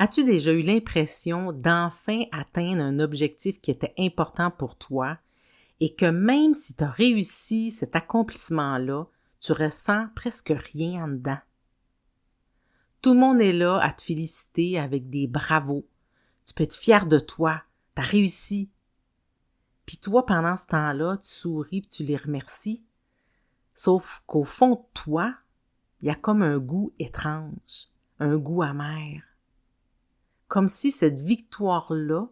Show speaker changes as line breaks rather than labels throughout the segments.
As-tu déjà eu l'impression d'enfin atteindre un objectif qui était important pour toi et que même si tu as réussi cet accomplissement-là, tu ressens presque rien en dedans? Tout le monde est là à te féliciter avec des bravos. Tu peux être fier de toi, tu as réussi. Puis toi, pendant ce temps-là, tu souris et tu les remercies. Sauf qu'au fond de toi, il y a comme un goût étrange, un goût amer. Comme si cette victoire-là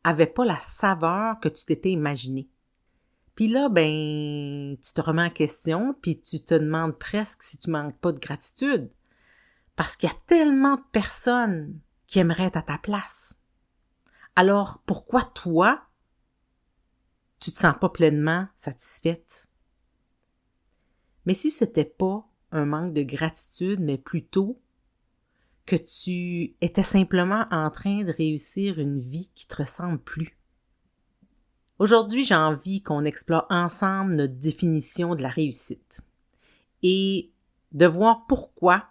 avait pas la saveur que tu t'étais imaginée. Puis là, tu te remets en question, puis tu te demandes presque si tu manques pas de gratitude. Parce qu'il y a tellement de personnes qui aimeraient être à ta place. Alors, pourquoi toi, tu te sens pas pleinement satisfaite? Mais si c'était pas un manque de gratitude, mais plutôt que tu étais simplement en train de réussir une vie qui te ressemble plus. Aujourd'hui, j'ai envie qu'on explore ensemble notre définition de la réussite et de voir pourquoi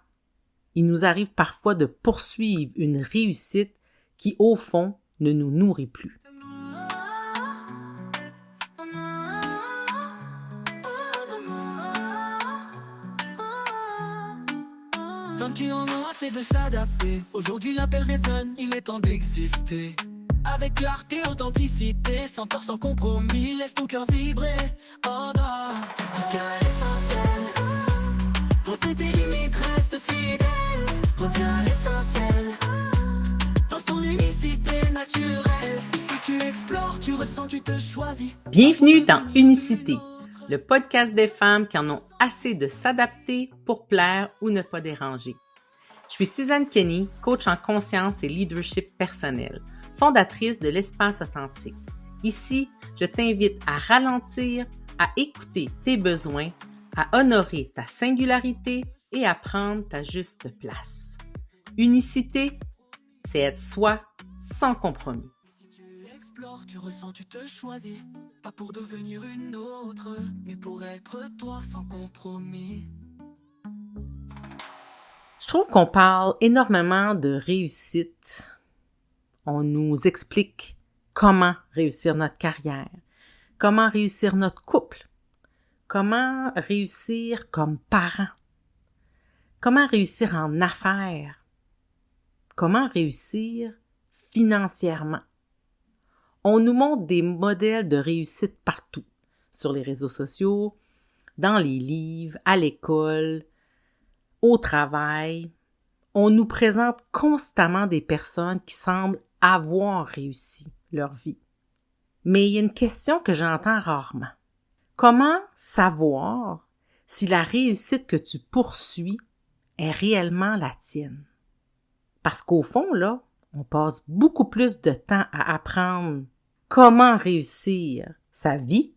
il nous arrive parfois de poursuivre une réussite qui, au fond, ne nous nourrit plus.
Femmes qui en ont assez de s'adapter. Aujourd'hui l'appel résonne, il est temps d'exister. Avec clarté, authenticité, sans peur, sans compromis. Laisse ton cœur vibrer, oh non. Reviens à l'essentiel. Pose tes limites, reste fidèle. Reviens à l'essentiel. Dans ton unicité naturelle. Si tu explores, tu ressens, tu te choisis.
Bienvenue dans Unicité, le podcast des femmes qui en ont assez de s'adapter pour plaire ou ne pas déranger. Je suis Suzanne Kenny, coach en conscience et leadership personnel, fondatrice de l'Espace Authentique. Ici, je t'invite à ralentir, à écouter tes besoins, à honorer ta singularité et à prendre ta juste place. Unicité, c'est être soi sans compromis.
Tu ressens, tu te choisis. Pas pour devenir une autre, mais pour être toi sans compromis.
Je trouve qu'on parle énormément de réussite. On nous explique comment réussir notre carrière, comment réussir notre couple, comment réussir comme parent, comment réussir en affaires, comment réussir financièrement. On nous montre des modèles de réussite partout, sur les réseaux sociaux, dans les livres, à l'école, au travail. On nous présente constamment des personnes qui semblent avoir réussi leur vie. Mais il y a une question que j'entends rarement. Comment savoir si la réussite que tu poursuis est réellement la tienne? Parce qu'au fond, là, on passe beaucoup plus de temps à apprendre comment réussir sa vie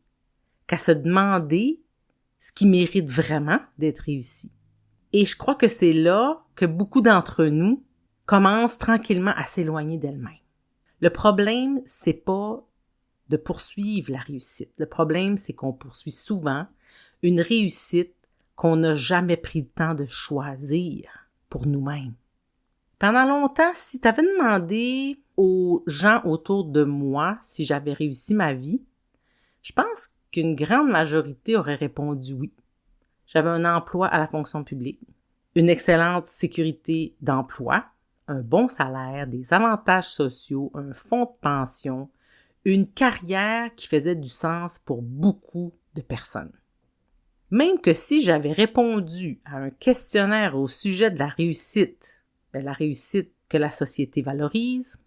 qu'à se demander ce qui mérite vraiment d'être réussi. Et je crois que c'est là que beaucoup d'entre nous commencent tranquillement à s'éloigner d'elles-mêmes. Le problème, c'est pas de poursuivre la réussite. Le problème, c'est qu'on poursuit souvent une réussite qu'on n'a jamais pris le temps de choisir pour nous-mêmes. Pendant longtemps, si tu avais demandé aux gens autour de moi si j'avais réussi ma vie, je pense qu'une grande majorité aurait répondu oui. J'avais un emploi à la fonction publique, une excellente sécurité d'emploi, un bon salaire, des avantages sociaux, un fonds de pension, une carrière qui faisait du sens pour beaucoup de personnes. Même que si j'avais répondu à un questionnaire au sujet de la réussite que la société valorise,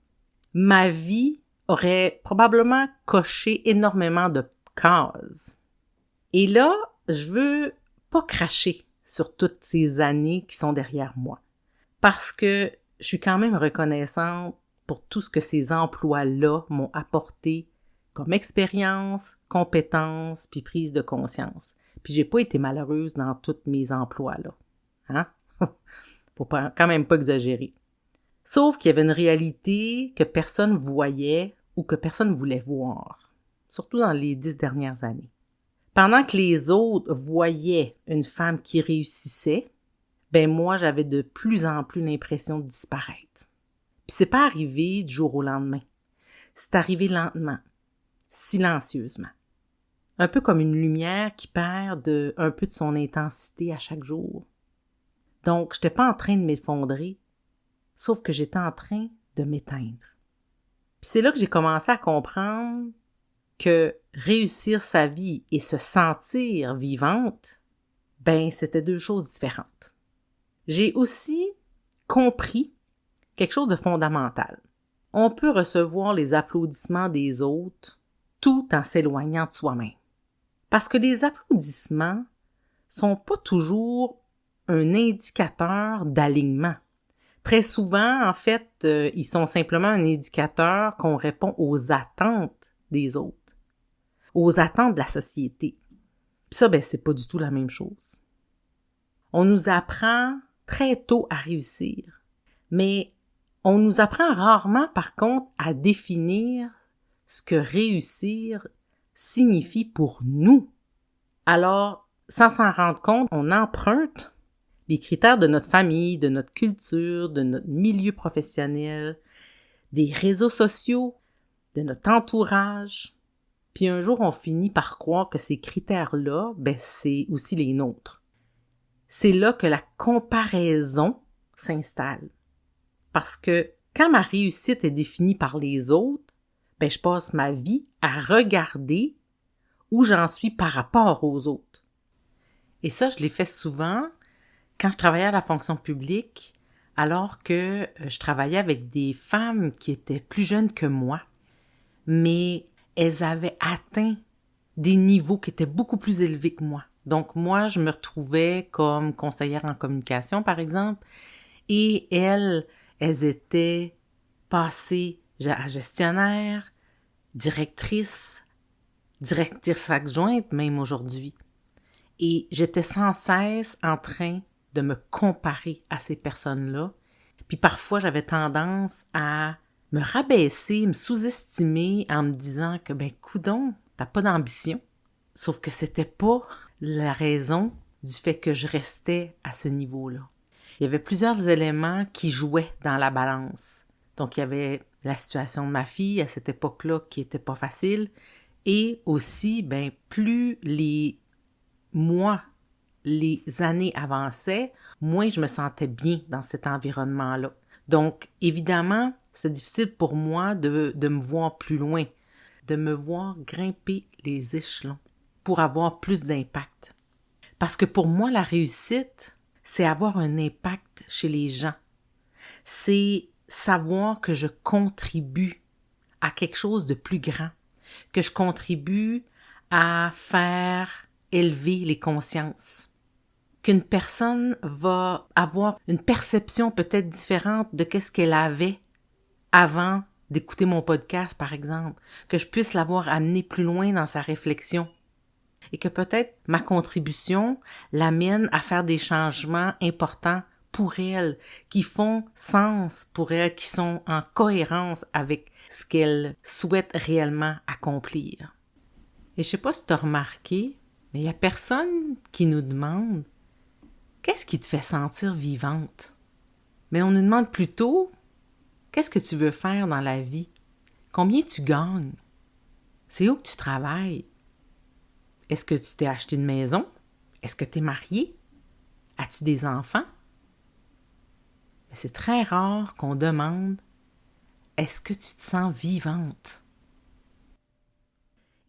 ma vie aurait probablement coché énormément de cases. Et là, je veux pas cracher sur toutes ces années qui sont derrière moi, parce que je suis quand même reconnaissante pour tout ce que ces emplois-là m'ont apporté comme expérience, compétences, puis prise de conscience. Puis j'ai pas été malheureuse dans tous mes emplois-là. Hein? Faut quand même pas exagérer. Sauf qu'il y avait une réalité que personne voyait ou que personne voulait voir, surtout dans les 10 dernières années. Pendant que les autres voyaient une femme qui réussissait, moi, j'avais de plus en plus l'impression de disparaître. Puis c'est pas arrivé du jour au lendemain. C'est arrivé lentement, silencieusement. Un peu comme une lumière qui perd un peu de son intensité à chaque jour. Donc, j'étais pas en train de m'effondrer, sauf que j'étais en train de m'éteindre. Puis c'est là que j'ai commencé à comprendre que réussir sa vie et se sentir vivante, ben c'était deux choses différentes. J'ai aussi compris quelque chose de fondamental. On peut recevoir les applaudissements des autres tout en s'éloignant de soi-même. Parce que les applaudissements sont pas toujours un indicateur d'alignement. Très souvent, en fait, ils sont simplement un indicateur qu'on répond aux attentes des autres, aux attentes de la société. Puis ça, ben, c'est pas du tout la même chose. On nous apprend très tôt à réussir, mais on nous apprend rarement, par contre, à définir ce que réussir signifie pour nous. Alors, sans s'en rendre compte, on emprunte les critères de notre famille, de notre culture, de notre milieu professionnel, des réseaux sociaux, de notre entourage. Puis un jour, on finit par croire que ces critères-là, ben, c'est aussi les nôtres. C'est là que la comparaison s'installe. Parce que quand ma réussite est définie par les autres, ben, je passe ma vie à regarder où j'en suis par rapport aux autres. Et ça, je l'ai fait souvent quand je travaillais à la fonction publique, alors que je travaillais avec des femmes qui étaient plus jeunes que moi, mais elles avaient atteint des niveaux qui étaient beaucoup plus élevés que moi. Donc moi, je me retrouvais comme conseillère en communication, par exemple, et elles étaient passées à gestionnaire, directrice adjointe même aujourd'hui. Et j'étais sans cesse en train de me comparer à ces personnes-là. Puis parfois, j'avais tendance à me rabaisser, me sous-estimer en me disant que, ben, coudonc, t'as pas d'ambition. Sauf que c'était pas la raison du fait que je restais à ce niveau-là. Il y avait plusieurs éléments qui jouaient dans la balance. Donc, il y avait la situation de ma fille à cette époque-là qui était pas facile. Et aussi, ben, plus les années avançaient, moins je me sentais bien dans cet environnement-là. Donc, évidemment, c'est difficile pour moi de me voir plus loin, de me voir grimper les échelons pour avoir plus d'impact. Parce que pour moi, la réussite, c'est avoir un impact chez les gens. C'est savoir que je contribue à quelque chose de plus grand, que je contribue à faire élever les consciences, qu'une personne va avoir une perception peut-être différente de qu'est-ce qu'elle avait avant d'écouter mon podcast, par exemple, que je puisse l'avoir amené plus loin dans sa réflexion et que peut-être ma contribution l'amène à faire des changements importants pour elle, qui font sens pour elle, qui sont en cohérence avec ce qu'elle souhaite réellement accomplir. Et je sais pas si tu as remarqué, mais il n'y a personne qui nous demande « Qu'est-ce qui te fait sentir vivante? » Mais on nous demande plutôt « Qu'est-ce que tu veux faire dans la vie? Combien tu gagnes? C'est où que tu travailles? Est-ce que tu t'es acheté une maison? Est-ce que tu es marié? As-tu des enfants? » Mais c'est très rare qu'on demande « Est-ce que tu te sens vivante? »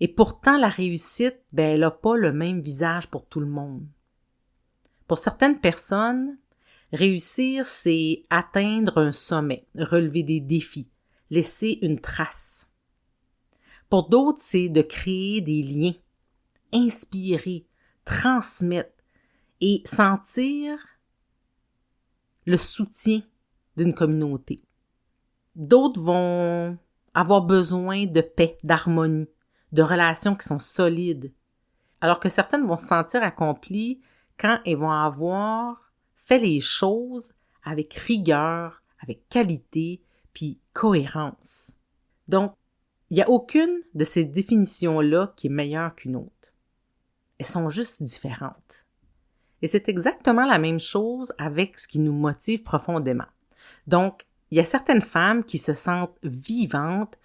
Et pourtant, la réussite, ben, elle n'a pas le même visage pour tout le monde. Pour certaines personnes, réussir, c'est atteindre un sommet, relever des défis, laisser une trace. Pour d'autres, c'est de créer des liens, inspirer, transmettre et sentir le soutien d'une communauté. D'autres vont avoir besoin de paix, d'harmonie, de relations qui sont solides, alors que certaines vont se sentir accomplies quand elles vont avoir fait les choses avec rigueur, avec qualité, puis cohérence. Donc, il n'y a aucune de ces définitions-là qui est meilleure qu'une autre. Elles sont juste différentes. Et c'est exactement la même chose avec ce qui nous motive profondément. Donc, il Il y a certaines femmes qui se sentent vivantes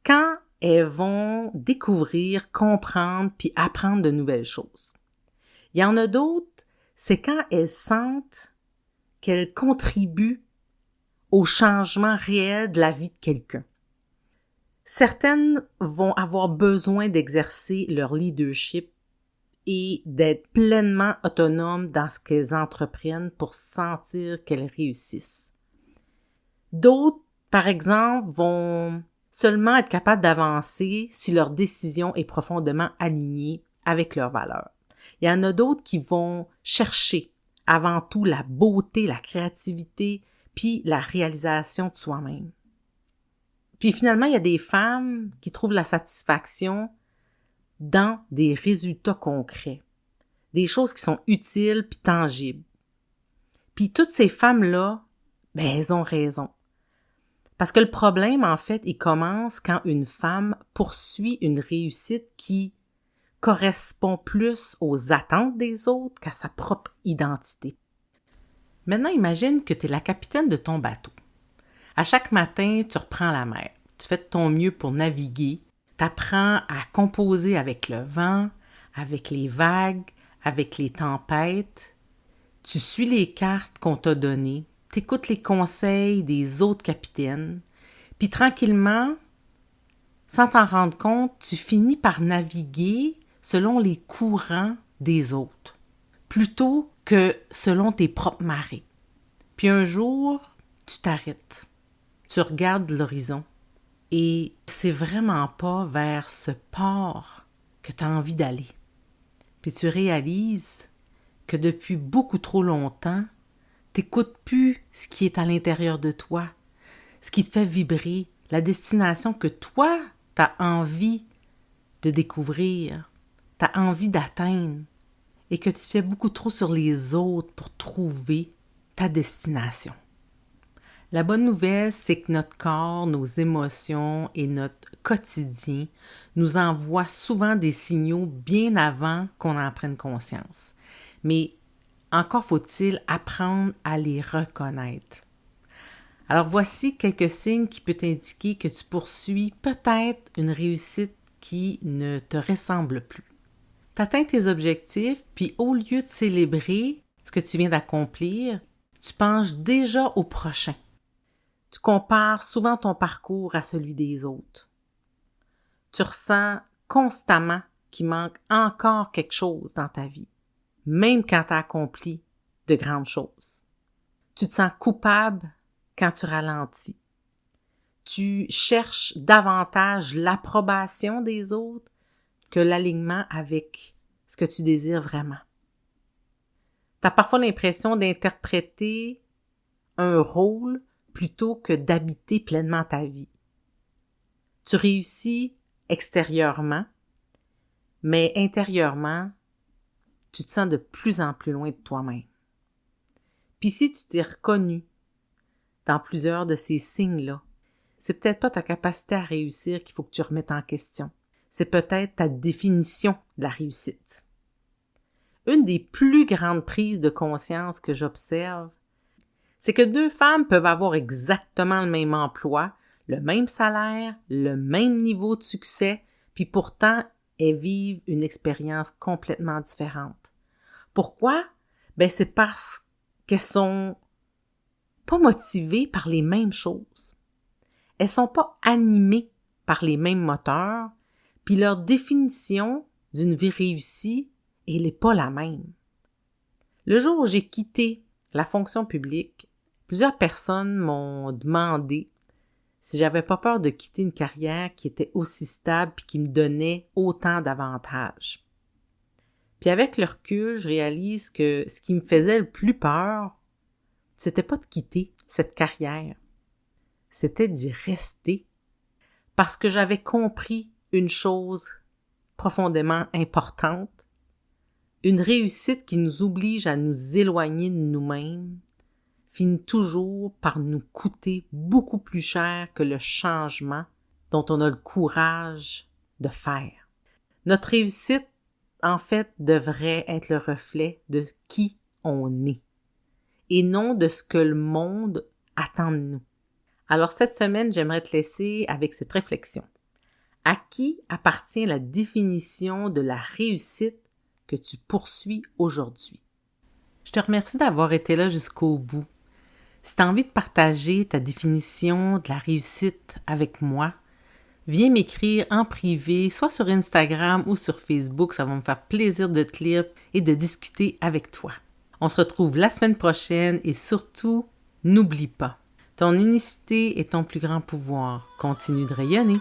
quand elles vont découvrir, comprendre puis apprendre de nouvelles choses. Il y en a d'autres, c'est quand elles sentent qu'elles contribuent au changement réel de la vie de quelqu'un. Certaines vont avoir besoin d'exercer leur leadership et d'être pleinement autonomes dans ce qu'elles entreprennent pour sentir qu'elles réussissent. D'autres, par exemple, vont seulement être capables d'avancer si leur décision est profondément alignée avec leurs valeurs. Il y en a d'autres qui vont chercher avant tout la beauté, la créativité, puis la réalisation de soi-même. Puis finalement, il y a des femmes qui trouvent la satisfaction dans des résultats concrets, des choses qui sont utiles puis tangibles. Puis toutes ces femmes-là, elles ont raison. Parce que le problème, en fait, il commence quand une femme poursuit une réussite qui correspond plus aux attentes des autres qu'à sa propre identité. Maintenant, imagine que tu es la capitaine de ton bateau. À chaque matin, tu reprends la mer. Tu fais de ton mieux pour naviguer. Tu apprends à composer avec le vent, avec les vagues, avec les tempêtes. Tu suis les cartes qu'on t'a données. Tu écoutes les conseils des autres capitaines. Puis tranquillement, sans t'en rendre compte, tu finis par naviguer selon les courants des autres, plutôt que selon tes propres marées. Puis un jour, tu t'arrêtes. Tu regardes l'horizon et c'est vraiment pas vers ce port que tu as envie d'aller. Puis tu réalises que depuis beaucoup trop longtemps, t'écoutes plus ce qui est à l'intérieur de toi, ce qui te fait vibrer, la destination que toi, t'as envie de découvrir, t'as envie d'atteindre, et que tu te fais beaucoup trop sur les autres pour trouver ta destination. La bonne nouvelle, c'est que notre corps, nos émotions et notre quotidien nous envoient souvent des signaux bien avant qu'on en prenne conscience. Mais encore faut-il apprendre à les reconnaître. Alors voici quelques signes qui peuvent indiquer que tu poursuis peut-être une réussite qui ne te ressemble plus. Tu atteins tes objectifs, puis au lieu de célébrer ce que tu viens d'accomplir, tu penches déjà au prochain. Tu compares souvent ton parcours à celui des autres. Tu ressens constamment qu'il manque encore quelque chose dans ta vie, même quand tu as accompli de grandes choses. Tu te sens coupable quand tu ralentis. Tu cherches davantage l'approbation des autres que l'alignement avec ce que tu désires vraiment. Tu as parfois l'impression d'interpréter un rôle plutôt que d'habiter pleinement ta vie. Tu réussis extérieurement, mais intérieurement, tu te sens de plus en plus loin de toi-même. Puis si tu t'es reconnu dans plusieurs de ces signes-là, c'est peut-être pas ta capacité à réussir qu'il faut que tu remettes en question. C'est peut-être ta définition de la réussite. Une des plus grandes prises de conscience que j'observe, c'est que deux femmes peuvent avoir exactement le même emploi, le même salaire, le même niveau de succès, puis pourtant, elles vivent une expérience complètement différente. Pourquoi? C'est parce qu'elles sont pas motivées par les mêmes choses. Elles sont pas animées par les mêmes moteurs, puis leur définition d'une vie réussie, elle n'est pas la même. Le jour où j'ai quitté la fonction publique, plusieurs personnes m'ont demandé si j'avais pas peur de quitter une carrière qui était aussi stable puis qui me donnait autant d'avantages. Puis avec le recul, je réalise que ce qui me faisait le plus peur, c'était pas de quitter cette carrière, c'était d'y rester, parce que j'avais compris une chose profondément importante, une réussite qui nous oblige à nous éloigner de nous-mêmes finit toujours par nous coûter beaucoup plus cher que le changement dont on a le courage de faire. Notre réussite, en fait, devrait être le reflet de qui on est et non de ce que le monde attend de nous. Alors cette semaine, j'aimerais te laisser avec cette réflexion. À qui appartient la définition de la réussite que tu poursuis aujourd'hui? Je te remercie d'avoir été là jusqu'au bout. Si tu as envie de partager ta définition de la réussite avec moi, viens m'écrire en privé, soit sur Instagram ou sur Facebook. Ça va me faire plaisir de te lire et de discuter avec toi. On se retrouve la semaine prochaine et surtout, n'oublie pas, ton unicité est ton plus grand pouvoir. Continue de rayonner.